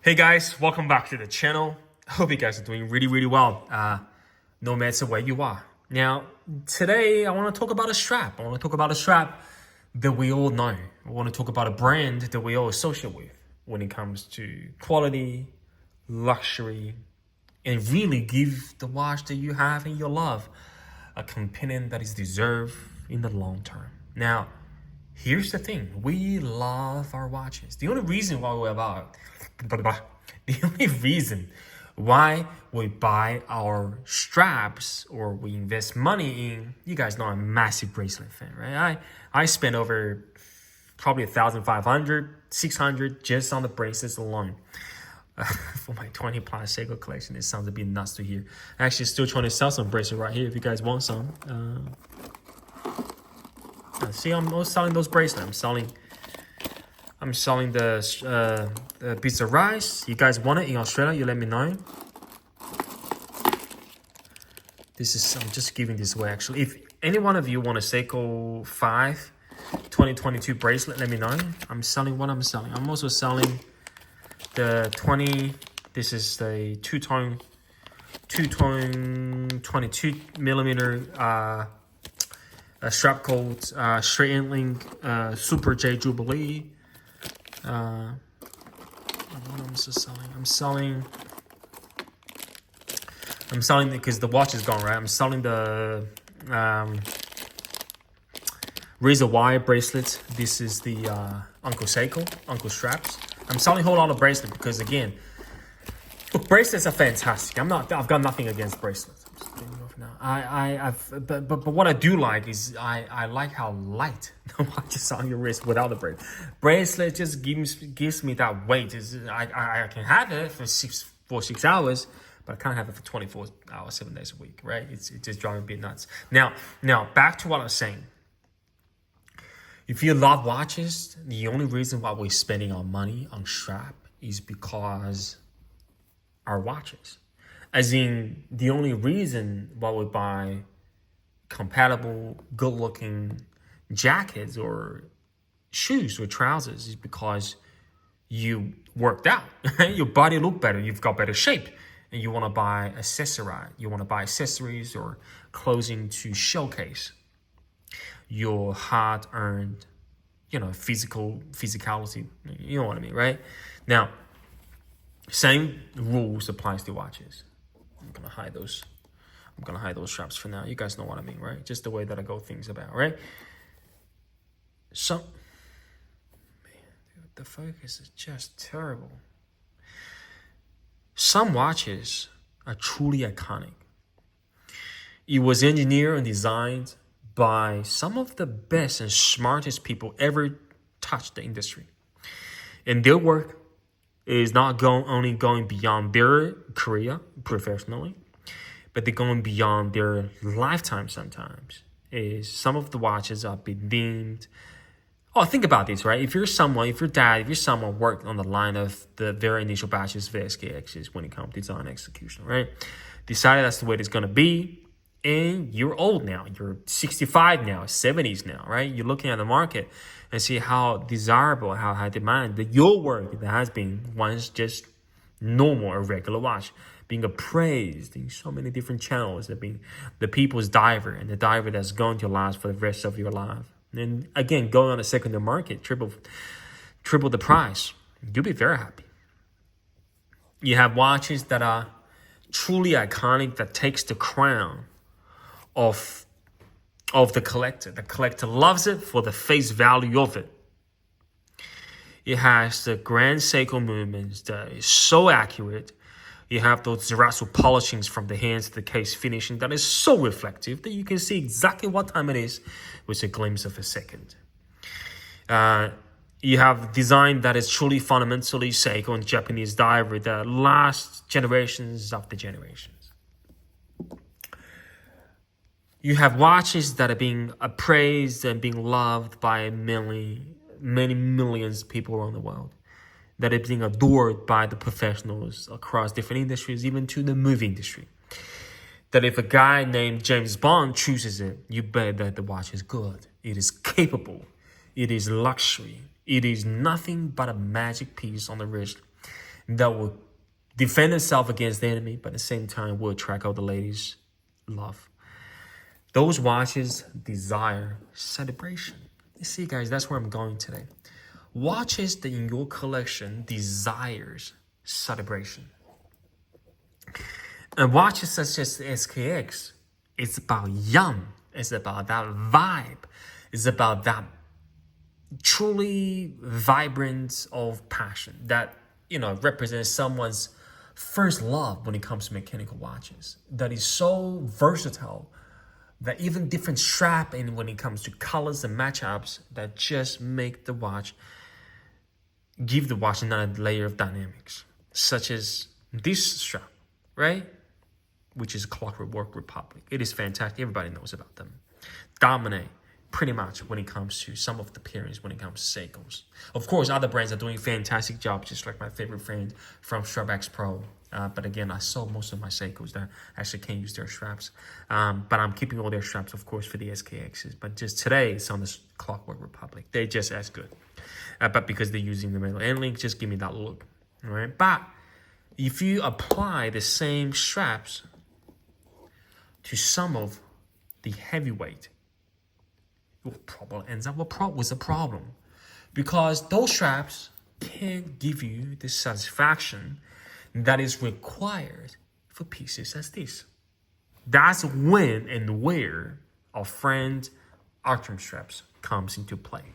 Hey guys, welcome back to the channel. Hope you guys are doing really well, no matter where you are. Now, today I want to talk about a strap. I want to talk about a strap that we all know. I want to talk about a brand that we all associate with when it comes to quality, luxury, and really give the watch that you have and you love a companion that is deserved in the long term. Now, here's the thing. We love our watches. The only reason why we buy our straps or we invest money in, you guys know I'm a massive bracelet fan, right? I spent over probably 1,500, 600 just on the bracelets alone. For my 20 plus Sailcloth collection. It sounds a bit nuts to hear. Actually, still trying to sell some bracelets right here if you guys want some. See, I'm not selling those bracelets. I'm selling the piece of rice. You guys want it in Australia? You let me know. I'm just giving this away actually. If any one of you want a Seiko 5 2022 bracelet, let me know. I'm selling what I'm selling. I'm also selling the 20. This is the two-tone 22 millimeter strap called Straight and Link Super J Jubilee. What am I selling? I'm selling because the watch is gone, right? I'm selling the razor wire bracelets. This is the Uncle straps. I'm selling a whole lot of bracelets because again, look, bracelets are fantastic. I've got nothing against bracelets. I'm just getting off now. But what I do like is I like how light the watch is on your wrist without the bracelet. Bracelet just gives me that weight. I can have it for 6 hours, but I can't have it for 24 hours, 7 days a week, right? It's just driving me a bit nuts. Now back to what I was saying. If you love watches, the only reason why we're spending our money on strap is because our watches. As in, the only reason why we buy compatible, good-looking jackets or shoes or trousers is because you worked out. Your body look better. You've got better shape. And you want to buy accessories or clothing to showcase your hard-earned, physicality. You know what I mean, right? Now, same rules applies to watches. I'm gonna hide those straps for now. You guys know what I mean, right? Just the way that I go things about, right? So, man, dude, the focus is just terrible. Some watches are truly iconic. It was engineered and designed by some of the best and smartest people ever touched the industry. And their work is not only going beyond their career professionally, but they're going beyond their lifetime sometimes. Some of the watches are being deemed. Oh, think about this, right? If you're someone worked on the line of the very initial batches of SKXs when it comes to design execution, right? Decided that's the way it's going to be. And you're old now. You're 65 now, 70s now, right? You're looking at the market and see how desirable, how high demand that your work that has been once just normal or regular watch, being appraised in so many different channels, that being the people's diver and the diver that's going to last for the rest of your life. And again, going on a secondary market, triple the price, you'll be very happy. You have watches that are truly iconic, that takes the crown of the collector. The collector loves it for the face value of it. It has the grand Seiko movements that is so accurate. You have those Zerasu polishings from the hands to the case finishing that is so reflective that you can see exactly what time it is with a glimpse of a second. You have design that is truly fundamentally Seiko and Japanese diver that lasts generations after generations. You have watches that are being appraised and being loved by many millions of people around the world, that are being adored by the professionals across different industries, even to the movie industry. That if a guy named James Bond chooses it, you bet that the watch is good. It is capable. It is luxury. It is nothing but a magic piece on the wrist that will defend itself against the enemy, but at the same time will attract all the ladies' love. Those watches desire celebration. You see, guys, that's where I'm going today. Watches that in your collection desires celebration. And watches such as the SKX, it's about young. It's about that vibe. It's about that truly vibrant of passion that, represents someone's first love when it comes to mechanical watches. That is so versatile that even different strap and when it comes to colors and matchups that just make the watch, give the watch another layer of dynamics, such as this strap, right? Which is Clockwork Republic. It is fantastic. Everybody knows about them. Dominate pretty much when it comes to some of the pairings, when it comes to Seikos. Of course, other brands are doing fantastic jobs, just like my favorite friend from Strap Pro. But again, I sold most of my Seikos that actually can't use their straps. But I'm keeping all their straps, of course, for the SKXs. But just today, it's on the Clockwork Republic. They're just as good. But because they're using the metal end link, just give me that look. All right. But if you apply the same straps to some of the heavyweight, it probably ends up with a problem, because those straps can't give you the satisfaction that is required for pieces as this. That's when and where our friend Artemstraps comes into play.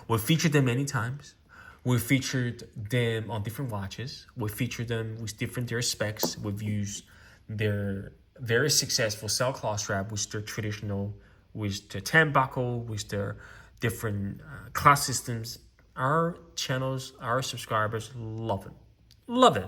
We've featured them many times. We've featured them on different watches. We've featured them with different their specs. We've used their very successful Sailcloth strap with their traditional, with the 10 buckle, with their different class systems. Our channels, our subscribers love it. Love it.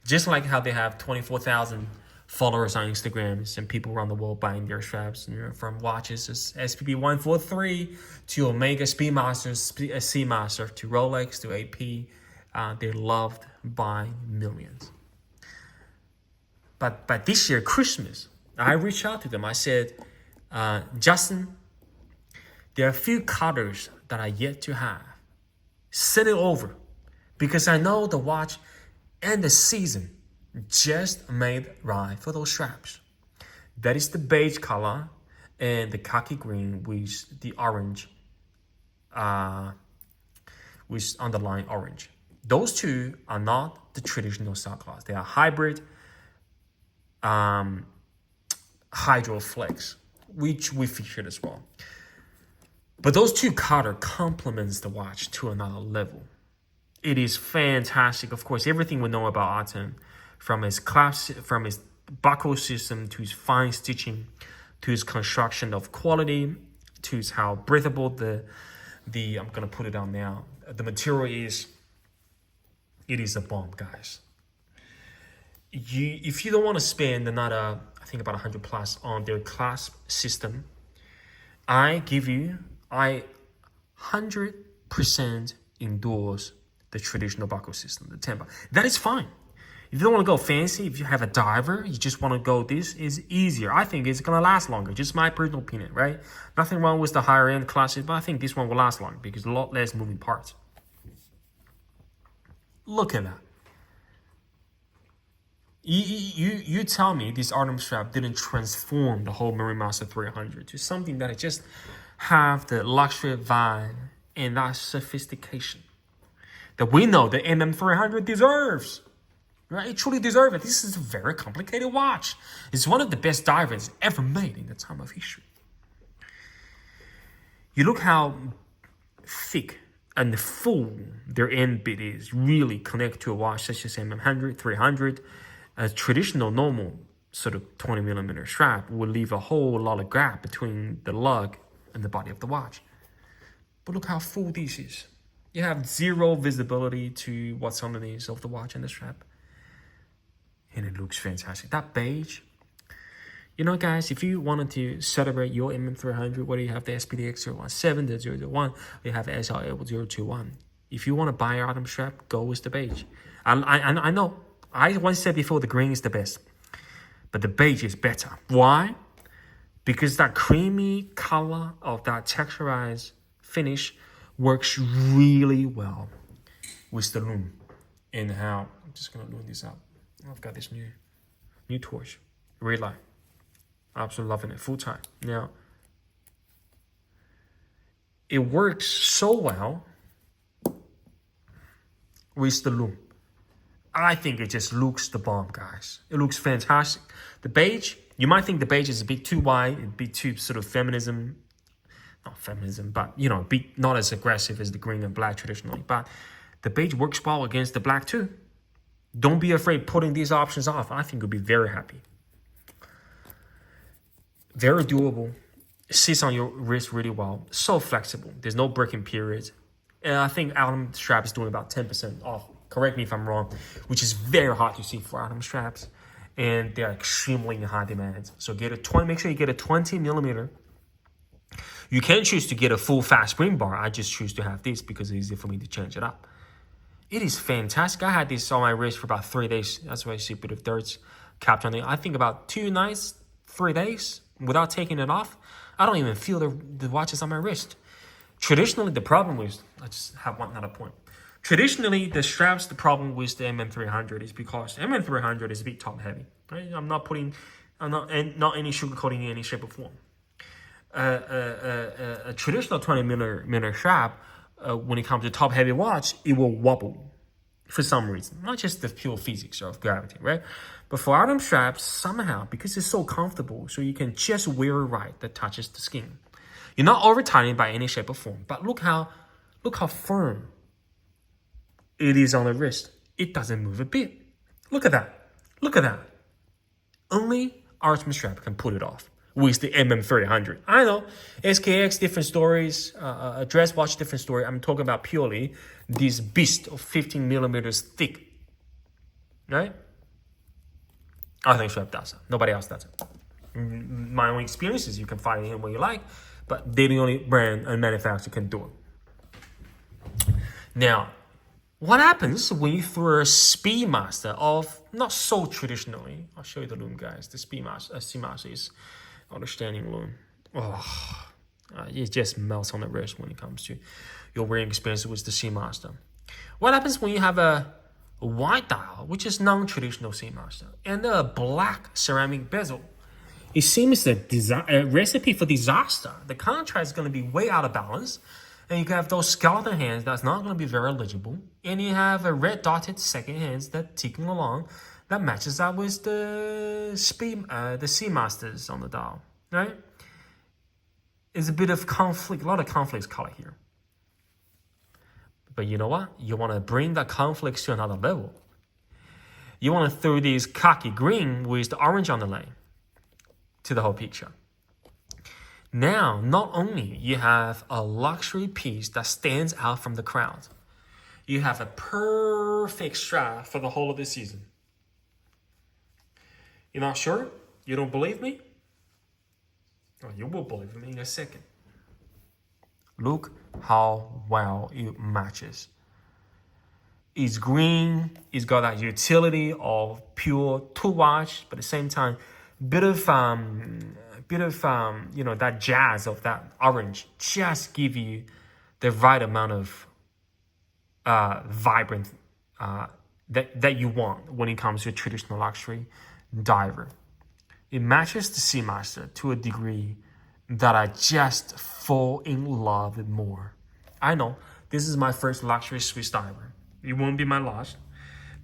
Just like how they have 24,000 followers on Instagram and people around the world buying their straps, from watches as SPB 143 to Omega Speedmaster, Seamaster, to Rolex, to AP. They're loved by millions. But this year, Christmas, I reached out to them. I said, Justin, there are a few colors that I yet to have. Send it over, because I know the watch and the season just made right for those straps. That is the beige color and the khaki green with the orange, with underlying orange. Those two are not the traditional Sailcloth. They are hybrid HydroFlex, which we featured as well. But those two color complements the watch to another level. It is fantastic. Of course, everything we know about Artem, from his clasp, from his buckle system, to his fine stitching, to his construction of quality, to his how breathable the I'm gonna put it on now. The material is. It is a bomb, guys. If you don't want to spend another, I think about 100 plus on their clasp system, I 100% endorse the traditional buckle system, the 10 buckle. That is fine. If you don't want to go fancy, if you have a diver, you just want to go, this is easier. I think it's going to last longer. Just my personal opinion, right? Nothing wrong with the higher end classes, but I think this one will last longer because a lot less moving parts. Look at that. You tell me this Artemstrap didn't transform the whole Marine Master 300 to something that just have the luxury vibe and that sophistication that we know the MM300 deserves. Right? It truly deserves it. This is a very complicated watch. It's one of the best divers ever made in the time of history. You look how thick and full their end bit is, really connect to a watch such as MM100, 300. A traditional normal sort of 20 millimeter strap will leave a whole lot of gap between the lug and the body of the watch. But look how full this is. You have zero visibility to what's underneath of the watch and the strap. And it looks fantastic. That beige, guys, if you wanted to celebrate your MM300, whether you have the SPDX017, the 001, or you have the SLL021, if you want to buy an Artemstrap, go with the beige. I know. I once said before the green is the best, but the beige is better. Why? Because that creamy color of that texturized finish works really well with the lume. and how I'm just gonna load this up. I've got this new torch, red light. Absolutely loving it, full time. Now, it works so well with the loom. I think it just looks the bomb, guys. It looks fantastic. The beige, you might think the beige is a bit too wide, a bit too sort of feminism. Not feminism, but you know, not as aggressive as the green and black traditionally. But the beige works well against the black too. Don't be afraid putting these options off. I think you'll be very happy. Very doable. It sits on your wrist really well. So flexible. There's no breaking periods. And I think Artemstrap is doing about 10% off. Correct me if I'm wrong, which is very hard to see for Artemstraps. And they're extremely in high demand. So make sure you get a 20 millimeter. You can choose to get a full fast spring bar. I just choose to have this because it's easy for me to change it up. It is fantastic. I had this on my wrist for about 3 days. That's why I see a bit of dirt capped on it. I think about 2 nights, 3 days without taking it off. I don't even feel the watches on my wrist. Traditionally, the problem with, I just have one other point. Traditionally, the straps, the problem with the MM300 is because MM300 is a bit top heavy. Right? I'm not any sugarcoating in any shape or form. A traditional 20 millimeter strap, when it comes to top heavy watch, it will wobble for some reason, not just the pure physics of gravity, right? But for Artemstrap, somehow, because it's so comfortable, so you can just wear it right that touches the skin. You're not over tightening by any shape or form, but look how firm it is on the wrist. It doesn't move a bit. Look at that. Look at that. Only Artemstrap can pull it off with the MM300. I know, SKX, different stories, dress watch, different story. I'm talking about purely this beast of 15 millimeters thick, right? Artemstrap does it. Nobody else does it. My own experiences, you can find it where you like, but they're the only brand and manufacturer can do it. Now, what happens when you throw a Speedmaster of, not so traditionally, I'll show you the loom, guys. The Speedmaster is understanding loom. It just melts on the wrist when it comes to your wearing experience with the Seamaster. What happens when you have a white dial, which is non-traditional Seamaster, and a black ceramic bezel? It seems a recipe for disaster. The contrast is going to be way out of balance, and you can have those skeleton hands that's not going to be very legible, and you have a red dotted second hands that ticking along that matches up with the Seamasters on the dial, right? It's a bit of conflict, a lot of conflicts color here. But you know what? You want to bring that conflicts to another level. You want to throw this khaki green with the orange underlay to the whole picture. Now, not only you have a luxury piece that stands out from the crowd, you have a perfect strap for the whole of the season. You're not sure? You don't believe me? Oh, you will believe me in a second. Look how well it matches. It's green. It's got that utility of pure tool watch, but at the same time, bit of that jazz of that orange just give you the right amount of vibrant that you want when it comes to a traditional luxury diver. It matches the Seamaster to a degree that I just fall in love with more. I know this is my first luxury Swiss diver. It won't be my last.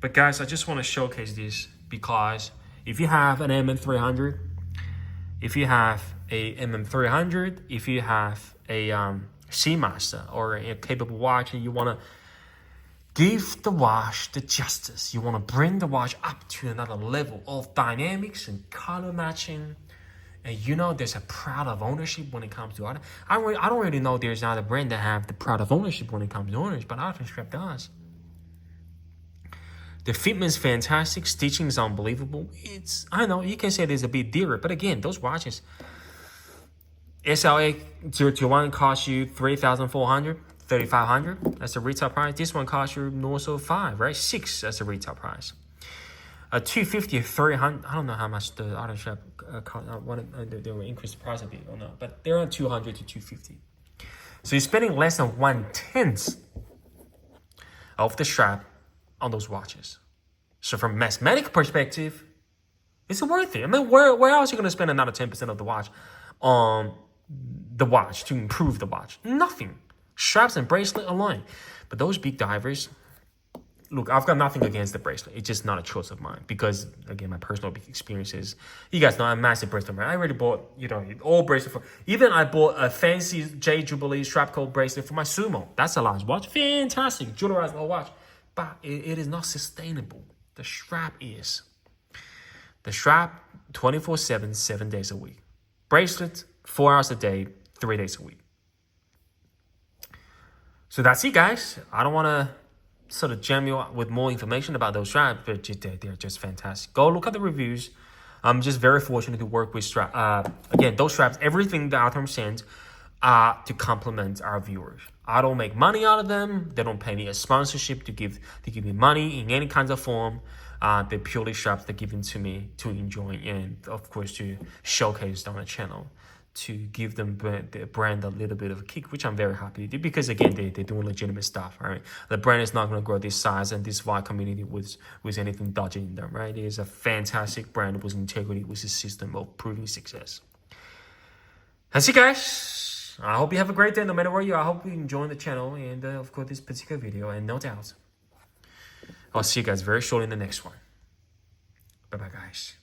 But guys, I just want to showcase this because if you have an MM300, if you have a MM300, if you have a Seamaster or a capable watch and you want to give the watch the justice, you want to bring the watch up to another level of dynamics and color matching, and you know there's a proud of ownership when it comes to art. I don't really know there's another brand that have the proud of ownership when it comes to owners, but Artemstrap does. The fitment's fantastic, stitching is unbelievable. I know you can say there's a bit dearer, but again, those watches, SLA 021 costs you 3,400, 3,500. That's the retail price. This one costs you north of 5, right? 6. That's the retail price. 250, 300. I don't know how much the Artemstrap they will increase the price a bit or not, but they're on 200 to 250. So you're spending less than 1/10 of the strap on those watches. So from a mathematical perspective, it's worth it. I mean, where else are you going to spend another 10% of the watch on the watch to improve the watch? Nothing. Straps and bracelet alone. But those big divers, look, I've got nothing against the bracelet. It's just not a choice of mine because, again, my personal experiences. You guys know I'm a massive bracelet man. I already bought, all bracelet for. Even I bought a fancy J Jubilee strap coat bracelet for my Sumo. That's a large watch. Fantastic. Jewelerized watch. But it is not sustainable. The strap is. The strap, 24/7, 7 days a week. Bracelet, 4 hours a day, 3 days a week. So that's it, guys. I don't want to sort of jam you with more information about those straps, but they're just fantastic. Go look at the reviews. I'm just very fortunate to work with straps. Again, those straps, everything that Artem sends, to complement our viewers. I don't make money out of them. They don't pay me a sponsorship to give me money in any kinds of form. They're purely straps they're given to me to enjoy and, of course, to showcase on the channel, to give them the brand a little bit of a kick, which I'm very happy to do because, again, they're doing legitimate stuff, right? The brand is not going to grow this size and this wide community with anything dodgy in them, right? It is a fantastic brand with integrity, with a system of proving success. That's it, guys. I hope you have a great day no matter where you are. I hope you enjoy the channel and, of course, this particular video. And no doubt, I'll see you guys very shortly in the next one. Bye-bye, guys.